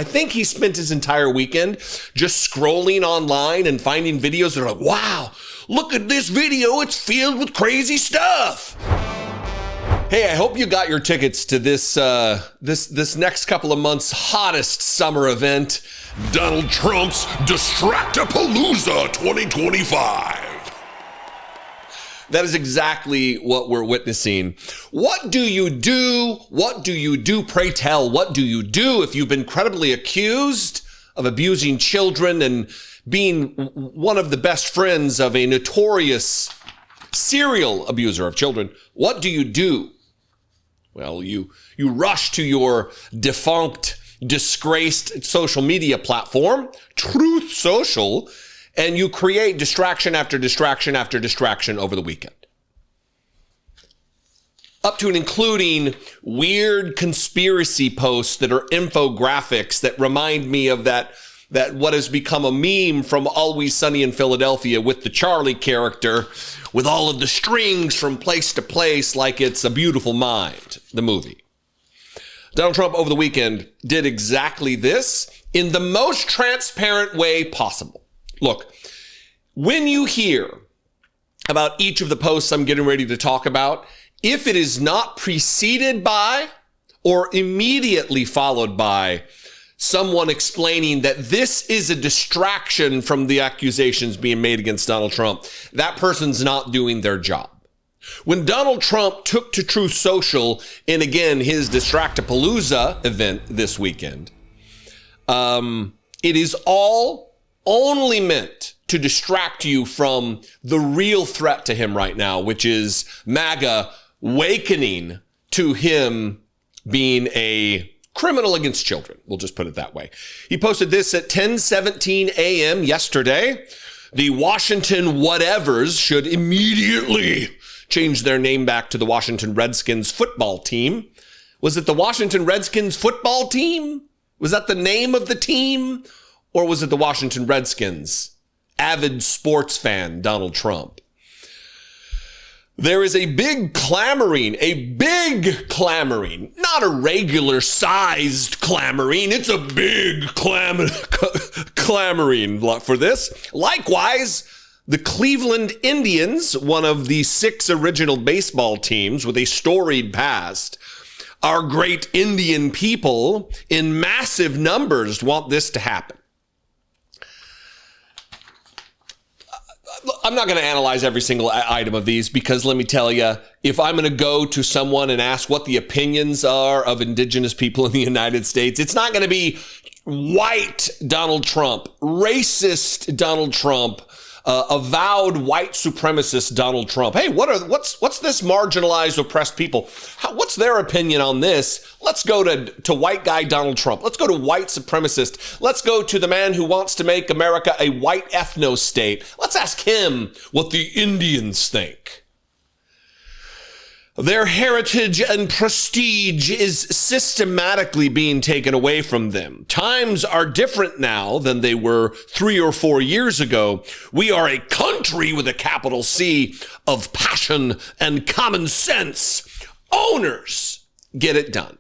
I think he spent his entire weekend just scrolling online and finding videos that are like, wow, look at this video. It's filled with crazy stuff. Hey, I hope you got your tickets to this next couple of months' hottest summer event, Donald Trump's Distract-o-Palooza 2025. That is exactly what we're witnessing. What do you do? What do you do? Pray tell, what do you do if you've been credibly accused of abusing children and being one of the best friends of a notorious serial abuser of children? What do you do? Well, you rush to your defunct, disgraced social media platform, Truth Social, and you create distraction after distraction after distraction over the weekend. Up to and including weird conspiracy posts that are infographics that remind me of that what has become a meme from Always Sunny in Philadelphia with the Charlie character with all of the strings from place to place like it's A Beautiful Mind, the movie. Donald Trump over the weekend did exactly this in the most transparent way possible. Look, when you hear about each of the posts I'm getting ready to talk about, if it is not preceded by or immediately followed by someone explaining that this is a distraction from the accusations being made against Donald Trump, that person's not doing their job. When Donald Trump took to Truth Social in, again, his Distract-o-Palooza event this weekend, it is all only meant to distract you from the real threat to him right now, which is MAGA wakening to him being a criminal against children. We'll just put it that way. He posted this at 10:17 a.m. yesterday. The Washington whatevers should immediately change their name back to the Washington Redskins football team. Was it the Washington Redskins football team? Was that the name of the team? Or was it the Washington Redskins? Avid sports fan, Donald Trump. There is a big clamoring, not a regular sized clamoring. It's a big clamoring for this. Likewise, the Cleveland Indians, one of the 6 original baseball teams with a storied past, our great Indian people in massive numbers want this to happen. I'm not going to analyze every single item of these because let me tell you, if I'm going to go to someone and ask what the opinions are of indigenous people in the United States, it's not going to be white Donald Trump, racist Donald Trump, avowed white supremacist Donald Trump. Hey, what's this marginalized, oppressed people? What's their opinion on this? Let's go to white guy Donald Trump. Let's go to white supremacist. Let's go to the man who wants to make America a white ethno state. Let's ask him what the Indians think. Their heritage and prestige is systematically being taken away from them. Times are different now than they were 3 or 4 years ago. We are a country with a capital C of passion and common sense. Owners, get it done.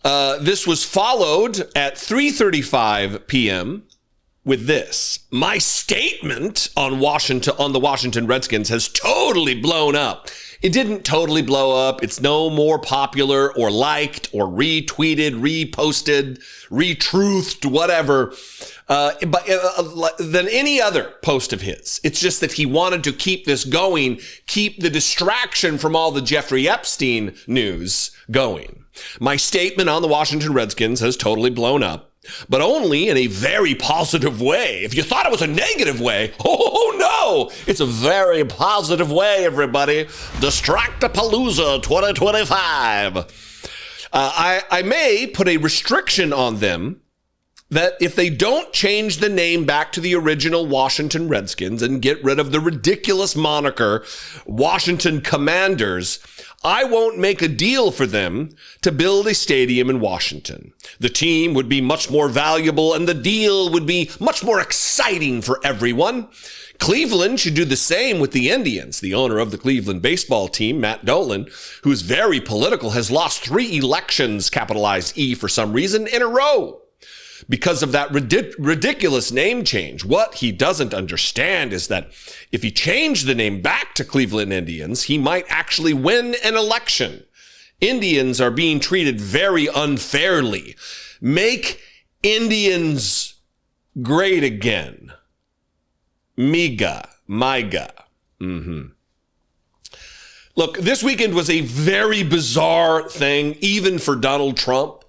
This was followed at 3:35 p.m. with this. My statement on the Washington Redskins has totally blown up. It didn't totally blow up. It's no more popular or liked or retweeted, reposted, retruthed, whatever, than any other post of his. It's just that he wanted to keep this going, keep the distraction from all the Jeffrey Epstein news going. My statement on the Washington Redskins has totally blown up, but only in a very positive way. If you thought it was a negative way, oh no, it's a very positive way, everybody. Distract-o-Palooza 2025. I may put a restriction on them that if they don't change the name back to the original Washington Redskins and get rid of the ridiculous moniker Washington Commanders, I won't make a deal for them to build a stadium in Washington. The team would be much more valuable and the deal would be much more exciting for everyone. Cleveland should do the same with the Indians. The owner of the Cleveland baseball team, Matt Dolan, who is very political, has lost 3 elections, capitalized E for some reason, in a row because of that ridiculous name change. What he doesn't understand is that if he changed the name back to Cleveland Indians, he might actually win an election. Indians are being treated very unfairly. Make Indians great again. MAGA. Look, this weekend was a very bizarre thing, even for Donald Trump.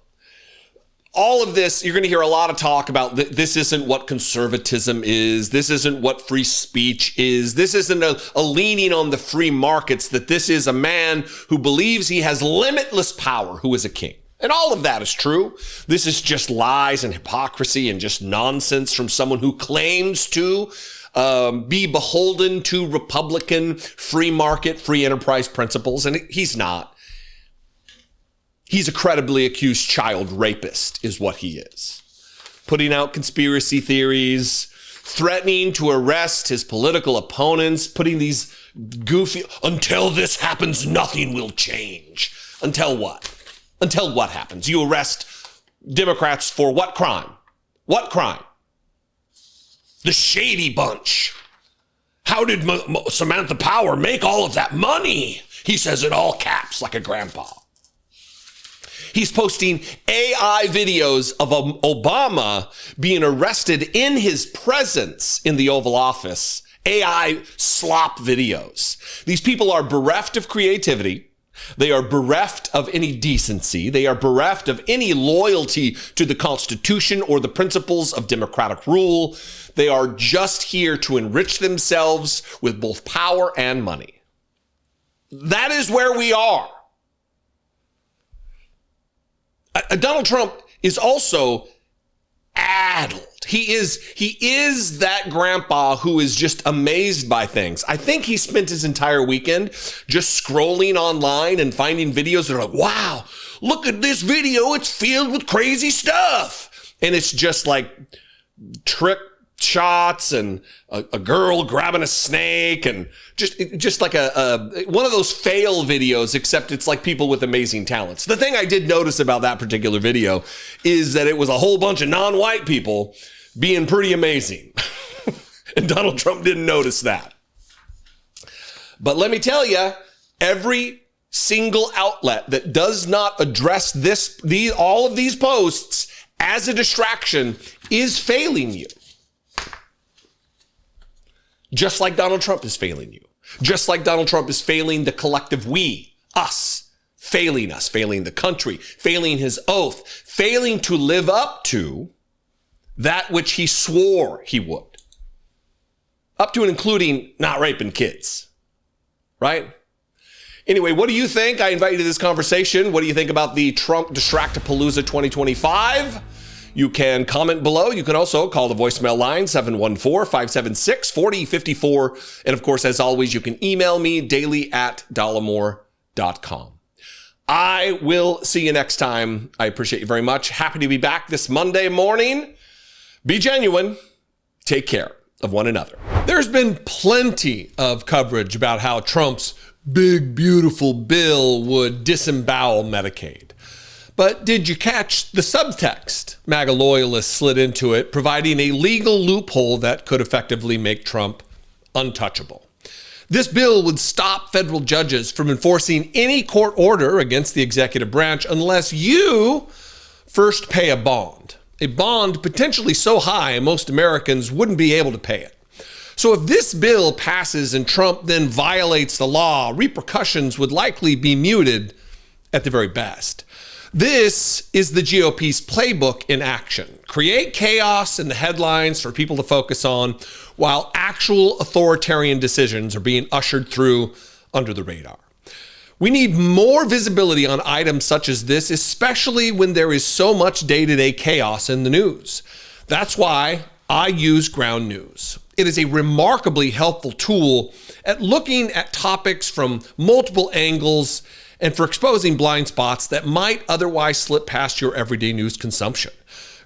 All of this, you're going to hear a lot of talk about this isn't what conservatism is. This isn't what free speech is. This isn't a leaning on the free markets, that this is a man who believes he has limitless power, who is a king. And all of that is true. This is just lies and hypocrisy and just nonsense from someone who claims to be beholden to Republican free market, free enterprise principles. And he's not. He's a credibly accused child rapist is what he is. Putting out conspiracy theories, threatening to arrest his political opponents, putting these goofy, until this happens, nothing will change. Until what? Until what happens? You arrest Democrats for what crime? What crime? The Shady Bunch. How did Samantha Power make all of that money? He says in all caps like a grandpa. He's posting AI videos of Obama being arrested in his presence in the Oval Office. AI slop videos. These people are bereft of creativity. They are bereft of any decency. They are bereft of any loyalty to the Constitution or the principles of democratic rule. They are just here to enrich themselves with both power and money. That is where we are. Donald Trump is also addled. He is that grandpa who is just amazed by things. I think he spent his entire weekend just scrolling online and finding videos that are like, wow, look at this video. It's filled with crazy stuff. And it's just like trick shots and a girl grabbing a snake and just like a one of those fail videos, except it's like people with amazing talents. The thing I did notice about that particular video is that it was a whole bunch of non-white people being pretty amazing. And Donald Trump didn't notice that. But let me tell you, every single outlet that does not address all of these posts as a distraction is failing you. Just like Donald Trump is failing you. Just like Donald Trump is failing the collective we, us, failing the country, failing his oath, failing to live up to that which he swore he would. Up to and including not raping kids, right? Anyway, what do you think? I invite you to this conversation. What do you think about the Trump Distract-o-Palooza 2025? You can comment below. You can also call the voicemail line, 714-576-4054. And of course, as always, you can email me daily@dollemore.com. I will see you next time. I appreciate you very much. Happy to be back this Monday morning. Be genuine. Take care of one another. There's been plenty of coverage about how Trump's big, beautiful bill would disembowel Medicaid. But did you catch the subtext? MAGA loyalists slid into it, providing a legal loophole that could effectively make Trump untouchable. This bill would stop federal judges from enforcing any court order against the executive branch unless you first pay a bond potentially so high most Americans wouldn't be able to pay it. So if this bill passes and Trump then violates the law, repercussions would likely be muted at the very best. This is the GOP's playbook in action. Create chaos in the headlines for people to focus on, while actual authoritarian decisions are being ushered through under the radar. We need more visibility on items such as this, especially when there is so much day-to-day chaos in the news. That's why I use Ground News. It is a remarkably helpful tool at looking at topics from multiple angles and for exposing blind spots that might otherwise slip past your everyday news consumption.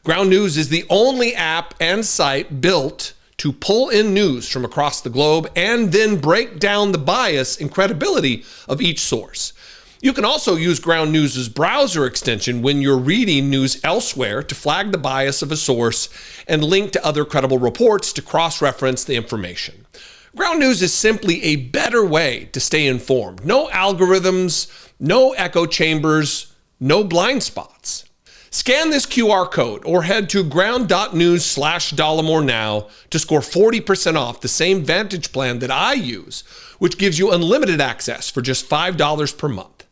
Ground News is the only app and site built to pull in news from across the globe and then break down the bias and credibility of each source. You can also use Ground News' browser extension when you're reading news elsewhere to flag the bias of a source and link to other credible reports to cross-reference the information. Ground News is simply a better way to stay informed. No algorithms, no echo chambers, no blind spots. Scan this QR code or head to ground.news/Dollemore now to score 40% off the same Vantage plan that I use, which gives you unlimited access for just $5 per month.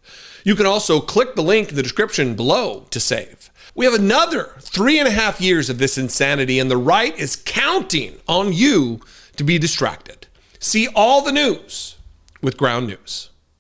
You can also click the link in the description below to save. We have another 3.5 years of this insanity, and the right is counting on you to be distracted. See all the news with Ground News.